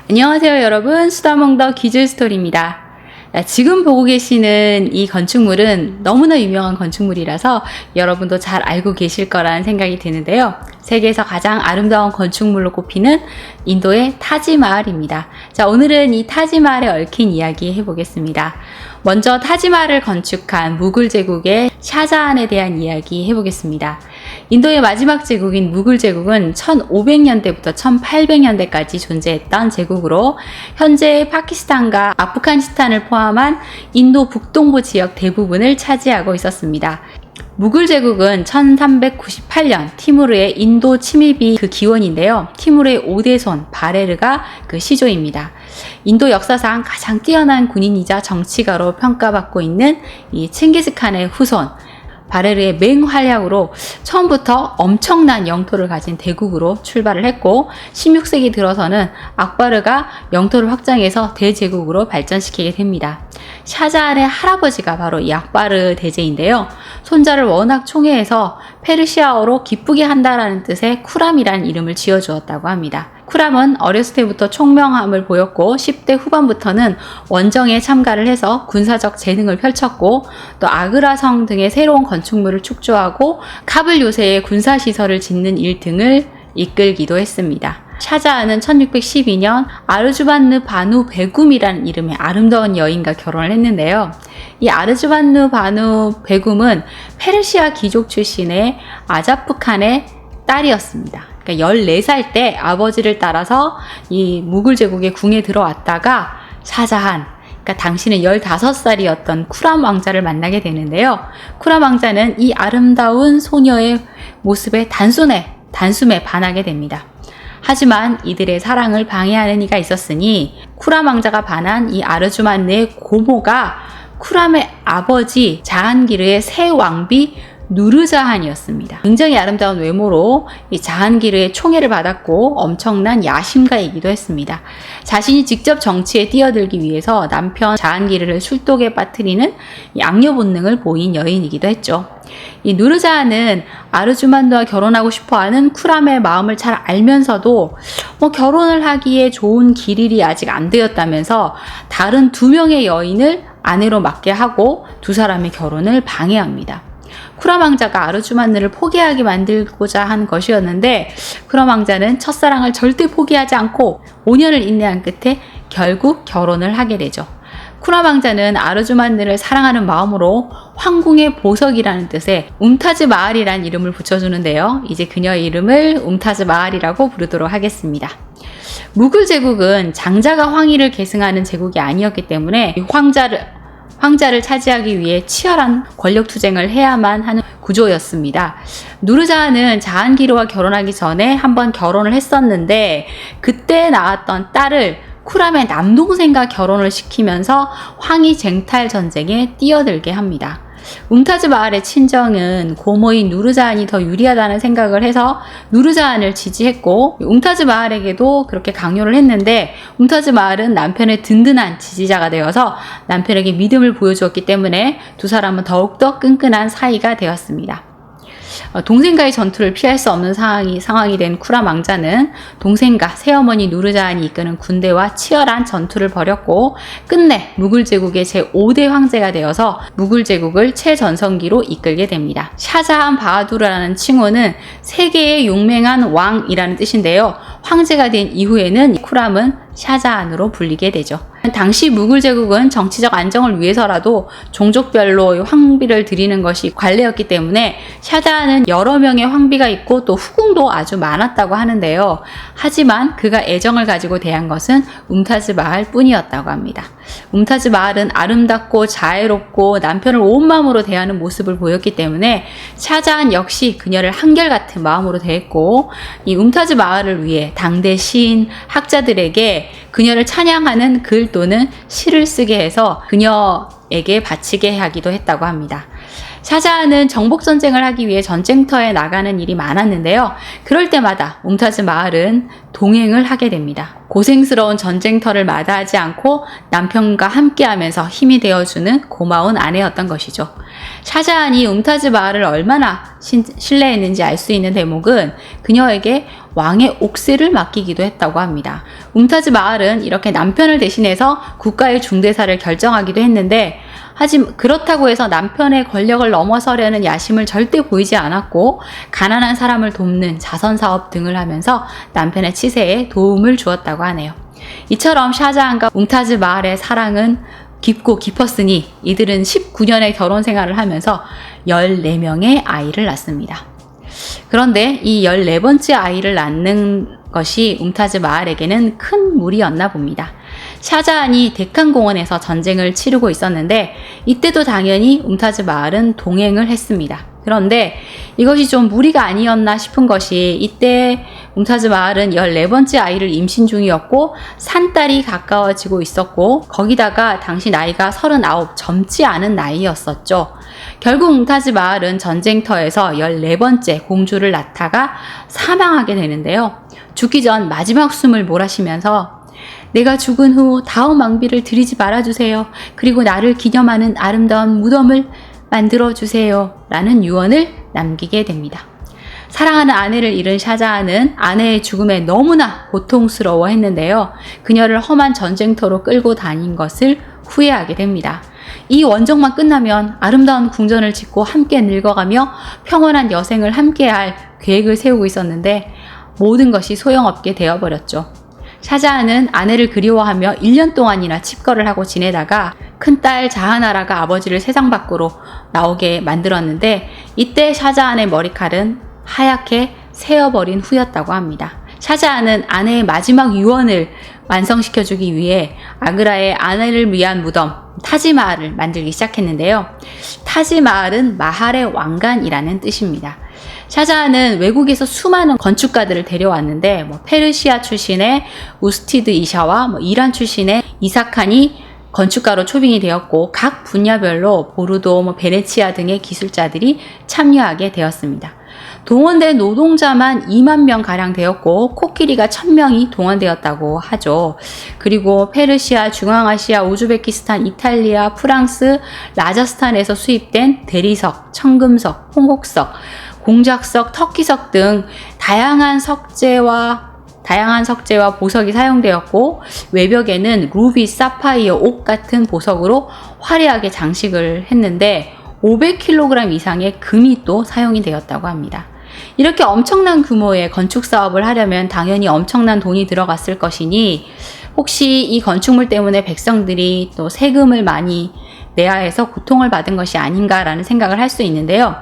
안녕하세요 여러분, 수다몽더 기즐스토리입니다. 지금 보고 계시는 이 건축물은 너무나 유명한 건축물이라서 여러분도 잘 알고 계실 거라는 생각이 드는데요. 세계에서 가장 아름다운 건축물로 꼽히는 인도의 타지마할입니다. 자, 오늘은 이 타지마할에 얽힌 이야기 해보겠습니다. 먼저 타지마할을 건축한 무굴 제국의 샤자한에 대한 이야기 해보겠습니다. 인도의 마지막 제국인 무굴 제국은 1500년대부터 1800년대까지 존재했던 제국으로 현재 파키스탄과 아프가니스탄을 포함한 인도 북동부 지역 대부분을 차지하고 있었습니다. 무굴 제국은 1398년 티무르의 인도 침입이 그 기원인데요. 티무르의 5대손 바레르가 그 시조입니다. 인도 역사상 가장 뛰어난 군인이자 정치가로 평가받고 있는 이 칭기스칸의 후손 바레르의 맹활약으로 처음부터 엄청난 영토를 가진 대국으로 출발을 했고 16세기 들어서는 악바르가 영토를 확장해서 대제국으로 발전시키게 됩니다. 샤자한의 할아버지가 바로 이 악바르 대제인데요. 손자를 워낙 총애해서 페르시아어로 기쁘게 한다라는 뜻의 쿠람이라는 이름을 지어주었다고 합니다. 쿠람은 어렸을 때부터 총명함을 보였고 10대 후반부터는 원정에 참가를 해서 군사적 재능을 펼쳤고 또 아그라성 등의 새로운 건축물을 축조하고 카불 요새의 군사시설을 짓는 일 등을 이끌기도 했습니다. 샤자한은 1612년 아르주반느 바누 베굼이라는 이름의 아름다운 여인과 결혼을 했는데요. 이 아르주반느 바누 베굼은 페르시아 귀족 출신의 아자프칸의 딸이었습니다. 그러니까 14살 때 아버지를 따라서 이 무굴 제국의 궁에 들어왔다가 샤자한, 그러니까 당시는 15살이었던 쿠람 왕자를 만나게 되는데요. 쿠람 왕자는 이 아름다운 소녀의 모습에 단숨에 반하게 됩니다. 하지만 이들의 사랑을 방해하는 이가 있었으니 쿠람 왕자가 반한 이 아르주만느의 고모가 쿠람의 아버지 자한기르의 새 왕비 누르자한이었습니다. 굉장히 아름다운 외모로 이 자한기르의 총애를 받았고 엄청난 야심가이기도 했습니다. 자신이 직접 정치에 뛰어들기 위해서 남편 자한기르를 술독에 빠뜨리는 이 악녀 본능을 보인 여인이기도 했죠. 이 누르자한은 아르주만느와 결혼하고 싶어하는 쿠람의 마음을 잘 알면서도 결혼을 하기에 좋은 기일이 아직 안 되었다면서 다른 2명의 여인을 아내로 맡게 하고 두 사람의 결혼을 방해합니다. 쿠람 왕자가 아르주만느를 포기하게 만들고자 한 것이었는데 쿠람 왕자는 첫사랑을 절대 포기하지 않고 5년을 인내한 끝에 결국 결혼을 하게 되죠. 쿠람 왕자는 아르주만느를 사랑하는 마음으로 황궁의 보석이라는 뜻의 웅타즈 마할이라는 이름을 붙여주는데요. 이제 그녀의 이름을 웅타즈 마할이라고 부르도록 하겠습니다. 무굴 제국은 장자가 황위를 계승하는 제국이 아니었기 때문에 황자를 차지하기 위해 치열한 권력 투쟁을 해야만 하는 구조였습니다. 누르자한은 자한기르와 결혼하기 전에 한번 결혼을 했었는데 그때 낳았던 딸을 쿠람의 남동생과 결혼을 시키면서 황위 쟁탈 전쟁에 뛰어들게 합니다. 웅타즈 마할의 친정은 고모인 누르자한이 더 유리하다는 생각을 해서 누르자한을 지지했고 웅타즈 마할에게도 그렇게 강요를 했는데 웅타즈 마할은 남편의 든든한 지지자가 되어서 남편에게 믿음을 보여주었기 때문에 두 사람은 더욱더 끈끈한 사이가 되었습니다. 동생과의 전투를 피할 수 없는 상황이 된 쿠람 왕자는 동생과 새어머니 누르자한이 이끄는 군대와 치열한 전투를 벌였고 끝내 무굴 제국의 제5대 황제가 되어서 무굴 제국을 최전성기로 이끌게 됩니다. 샤자한 바하두르라는 칭호는 세계의 용맹한 왕이라는 뜻인데요. 황제가 된 이후에는 쿠람은 샤자한으로 불리게 되죠. 당시 무굴 제국은 정치적 안정을 위해서라도 종족별로 황비를 드리는 것이 관례였기 때문에 샤자한은 여러 명의 황비가 있고 또 후궁도 아주 많았다고 하는데요. 하지만 그가 애정을 가지고 대한 것은 웅타즈 마할 뿐이었다고 합니다. 웅타즈 마할은 아름답고 자애롭고 남편을 온 마음으로 대하는 모습을 보였기 때문에 샤자한 역시 그녀를 한결같은 마음으로 대했고 이 웅타즈 마할을 위해 당대 시인, 학자들에게 그녀를 찬양하는 글 또는 시를 쓰게 해서 그녀에게 바치게 하기도 했다고 합니다. 샤자한은 정복전쟁을 하기 위해 전쟁터에 나가는 일이 많았는데요. 그럴 때마다 뭄타즈 마을은 동행을 하게 됩니다. 고생스러운 전쟁터를 마다하지 않고 남편과 함께하면서 힘이 되어주는 고마운 아내였던 것이죠. 샤자한이 움타즈 마을을 얼마나 신뢰했는지 알 수 있는 대목은 그녀에게 왕의 옥새를 맡기기도 했다고 합니다. 움타즈 마을은 이렇게 남편을 대신해서 국가의 중대사를 결정하기도 했는데, 하지만 그렇다고 해서 남편의 권력을 넘어서려는 야심을 절대 보이지 않았고, 가난한 사람을 돕는 자선사업 등을 하면서 남편의 치세에 도움을 주었다고 하네요. 이처럼 샤자한과 뭉타즈 마을의 사랑은 깊고 깊었으니 이들은 19년의 결혼 생활을 하면서 14명의 아이를 낳습니다. 그런데 이 14번째 아이를 낳는 것이 뭉타즈 마을에게는 큰 무리였나 봅니다. 샤자한이 데칸 공원에서 전쟁을 치르고 있었는데 이때도 당연히 뭉타즈 마을은 동행을 했습니다. 그런데 이것이 좀 무리가 아니었나 싶은 것이, 이때 뭉타즈 마을은 14번째 아이를 임신 중이었고 산딸이 가까워지고 있었고, 거기다가 당시 나이가 39 젊지 않은 나이였었죠. 결국 뭉타즈 마을은 전쟁터에서 14번째 공주를 낳다가 사망하게 되는데요. 죽기 전 마지막 숨을 몰아쉬면서 내가 죽은 후 다음 왕비를 들이지 말아주세요. 그리고 나를 기념하는 아름다운 무덤을 만들어주세요. 라는 유언을 남기게 됩니다. 사랑하는 아내를 잃은 샤자한은 아내의 죽음에 너무나 고통스러워 했는데요. 그녀를 험한 전쟁터로 끌고 다닌 것을 후회하게 됩니다. 이 원정만 끝나면 아름다운 궁전을 짓고 함께 늙어가며 평온한 여생을 함께할 계획을 세우고 있었는데 모든 것이 소용없게 되어버렸죠. 샤자한은 아내를 그리워하며 1년 동안이나 칩거를 하고 지내다가 큰딸 자하나라가 아버지를 세상 밖으로 나오게 만들었는데, 이때 샤자한의 머리칼은 하얗게 새어버린 후였다고 합니다. 샤자한은 아내의 마지막 유언을 완성시켜주기 위해 아그라의 아내를 위한 무덤 타지마할을 만들기 시작했는데요. 타지마할은 마할의 왕관이라는 뜻입니다. 샤자한은 외국에서 수많은 건축가들을 데려왔는데 페르시아 출신의 우스티드 이샤와 이란 출신의 이사칸이 건축가로 초빙이 되었고, 각 분야별로 보르도, 베네치아 등의 기술자들이 참여하게 되었습니다. 동원된 노동자만 2만 명가량 되었고 코끼리가 1000명이 동원되었다고 하죠. 그리고 페르시아, 중앙아시아, 우즈베키스탄, 이탈리아, 프랑스, 라자스탄에서 수입된 대리석, 청금석, 홍옥석, 공작석, 터키석 등 다양한 석재와 보석이 사용되었고, 외벽에는 루비, 사파이어, 옥 같은 보석으로 화려하게 장식을 했는데 500kg 이상의 금이 또 사용이 되었다고 합니다. 이렇게 엄청난 규모의 건축 사업을 하려면 당연히 엄청난 돈이 들어갔을 것이니, 혹시 이 건축물 때문에 백성들이 또 세금을 많이 내야 해서 고통을 받은 것이 아닌가라는 생각을 할 수 있는데요.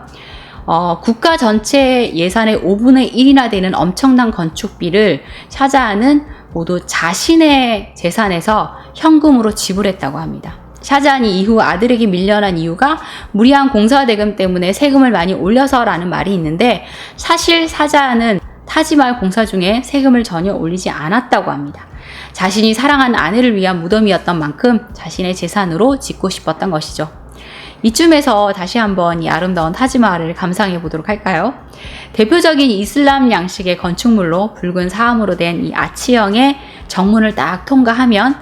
국가 전체 예산의 5분의 1이나 되는 엄청난 건축비를 샤자한은 모두 자신의 재산에서 현금으로 지불했다고 합니다. 샤자한이 이후 아들에게 밀려난 이유가 무리한 공사 대금 때문에 세금을 많이 올려서라는 말이 있는데, 사실 샤자한은 타지마할 공사 중에 세금을 전혀 올리지 않았다고 합니다. 자신이 사랑하는 아내를 위한 무덤이었던 만큼 자신의 재산으로 짓고 싶었던 것이죠. 이쯤에서 다시 한번 이 아름다운 타지마할을 감상해 보도록 할까요? 대표적인 이슬람 양식의 건축물로 붉은 사암으로 된 이 아치형의 정문을 딱 통과하면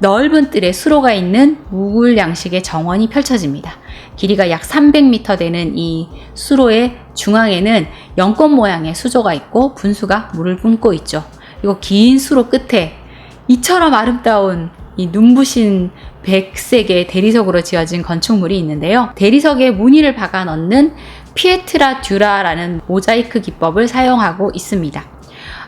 넓은 뜰에 수로가 있는 무굴 양식의 정원이 펼쳐집니다. 길이가 약 300m 되는 이 수로의 중앙에는 연꽃 모양의 수조가 있고 분수가 물을 뿜고 있죠. 그리고 긴 수로 끝에 이처럼 아름다운 이 눈부신 백색의 대리석으로 지어진 건축물이 있는데요. 대리석에 무늬를 박아 넣는 피에트라 듀라라는 모자이크 기법을 사용하고 있습니다.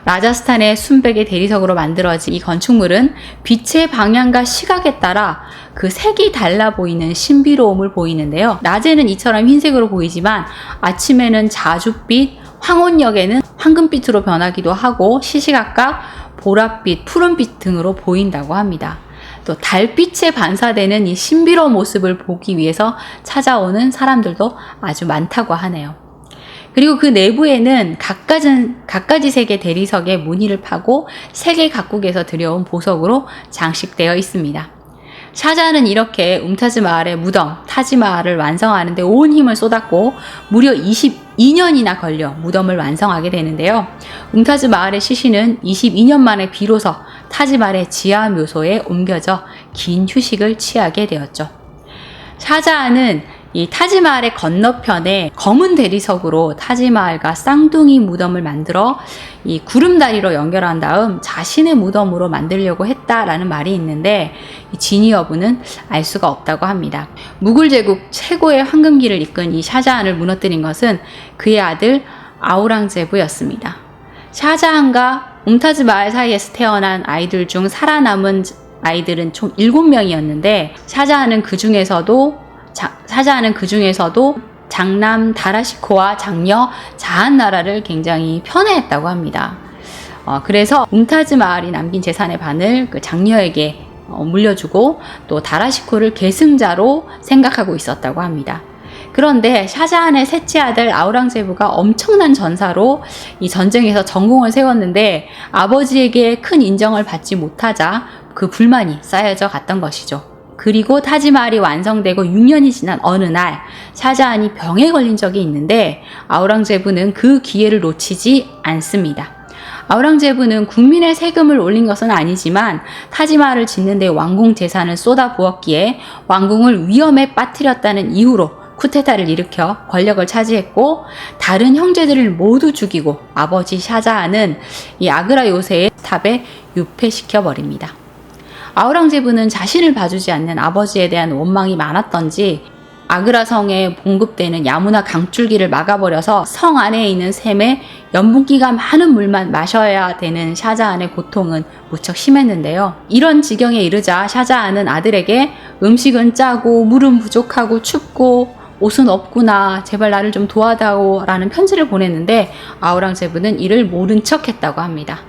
라자스탄의 순백의 대리석으로 만들어진 이 건축물은 빛의 방향과 시각에 따라 그 색이 달라 보이는 신비로움을 보이는데요. 낮에는 이처럼 흰색으로 보이지만 아침에는 자줏빛, 황혼역에는 황금빛으로 변하기도 하고 시시각각 보랏빛, 푸른빛 등으로 보인다고 합니다. 또 달빛에 반사되는 이 신비로운 모습을 보기 위해서 찾아오는 사람들도 아주 많다고 하네요. 그리고 그 내부에는 갖가지 색의 대리석에 무늬를 파고 세계 각국에서 들여온 보석으로 장식되어 있습니다. 샤자한은 이렇게 움타즈 마을의 무덤 타지마할을 완성하는데 온 힘을 쏟았고 무려 22년이나 걸려 무덤을 완성하게 되는데요. 움타즈 마을의 시신은 22년 만에 비로소 타지마할의 지하 묘소에 옮겨져 긴 휴식을 취하게 되었죠. 샤자한은 이 타지마할의 건너편에 검은 대리석으로 타지마할과 쌍둥이 무덤을 만들어 이 구름다리로 연결한 다음 자신의 무덤으로 만들려고 했다라는 말이 있는데 이 진위 여부는 알 수가 없다고 합니다. 무굴 제국 최고의 황금기를 이끈 이 샤자한을 무너뜨린 것은 그의 아들 아우랑제부였습니다. 샤자한과 움타즈 마을 사이에서 태어난 아이들 중 살아남은 아이들은 총 7명이었는데 샤자한은 그 중에서도 장남 다라시코와 장녀 자한나라를 굉장히 편애했다고 합니다. 그래서 움타즈 마을이 남긴 재산의 반을 그 장녀에게 물려주고 또 다라시코를 계승자로 생각하고 있었다고 합니다. 그런데 샤자한의 셋째 아들 아우랑제부가 엄청난 전사로 이 전쟁에서 전공을 세웠는데 아버지에게 큰 인정을 받지 못하자 그 불만이 쌓여져 갔던 것이죠. 그리고 타지마할이 완성되고 6년이 지난 어느 날 샤자한이 병에 걸린 적이 있는데 아우랑제부는 그 기회를 놓치지 않습니다. 아우랑제부는 국민의 세금을 올린 것은 아니지만 타지마할을 짓는 데 왕궁 재산을 쏟아부었기에 왕궁을 위험에 빠뜨렸다는 이유로 쿠데타를 일으켜 권력을 차지했고 다른 형제들을 모두 죽이고 아버지 샤자한은 이 아그라 요새의 탑에 유폐시켜 버립니다. 아우랑제부는 자신을 봐주지 않는 아버지에 대한 원망이 많았던지 아그라 성에 공급되는 야무나 강줄기를 막아버려서 성 안에 있는 샘에 염분기가 많은 물만 마셔야 되는 샤자한의 고통은 무척 심했는데요. 이런 지경에 이르자 샤자한은 아들에게 음식은 짜고 물은 부족하고 춥고 옷은 없구나 제발 나를 좀 도와다오 라는 편지를 보냈는데 아우랑제부는 이를 모른 척 했다고 합니다.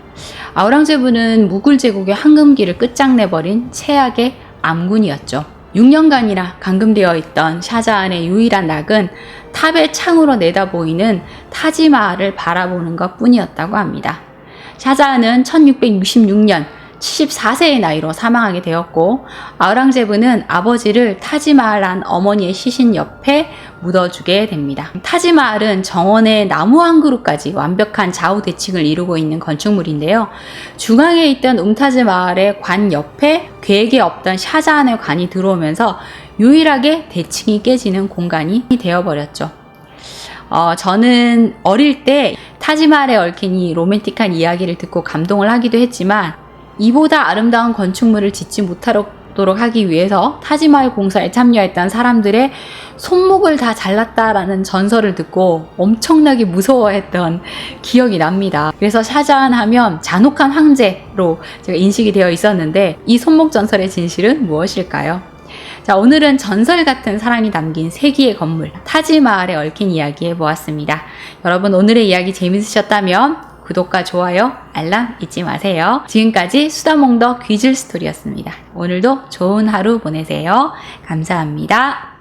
아우랑제부는 무굴 제국의 황금기를 끝장내버린 최악의 암군이었죠. 6년간이나 감금되어 있던 샤자한의 유일한 낙은 탑의 창으로 내다보이는 타지마할을 바라보는 것 뿐이었다고 합니다. 샤자한은 1666년 74세의 나이로 사망하게 되었고 아우랑제부는 아버지를 타지마할 안 어머니의 시신 옆에 묻어주게 됩니다. 타지마할은 정원의 나무 한 그루까지 완벽한 좌우 대칭을 이루고 있는 건축물인데요. 중앙에 있던 움타즈 마을의 관 옆에 계획에 없던 샤자한의 관이 들어오면서 유일하게 대칭이 깨지는 공간이 되어버렸죠. 저는 어릴 때 타지마할에 얽힌 이 로맨틱한 이야기를 듣고 감동을 하기도 했지만 이보다 아름다운 건축물을 짓지 못하도록 하기 위해서 타지마할 공사에 참여했던 사람들의 손목을 다 잘랐다라는 전설을 듣고 엄청나게 무서워했던 기억이 납니다. 그래서 샤자한 하면 잔혹한 황제로 제가 인식이 되어 있었는데 이 손목 전설의 진실은 무엇일까요? 자, 오늘은 전설 같은 사랑이 담긴 세기의 건물 타지마할에 얽힌 이야기 해보았습니다. 여러분 오늘의 이야기 재밌으셨다면 구독과 좋아요, 알람 잊지 마세요. 지금까지 수다몽더 귀즐 스토리였습니다. 오늘도 좋은 하루 보내세요. 감사합니다.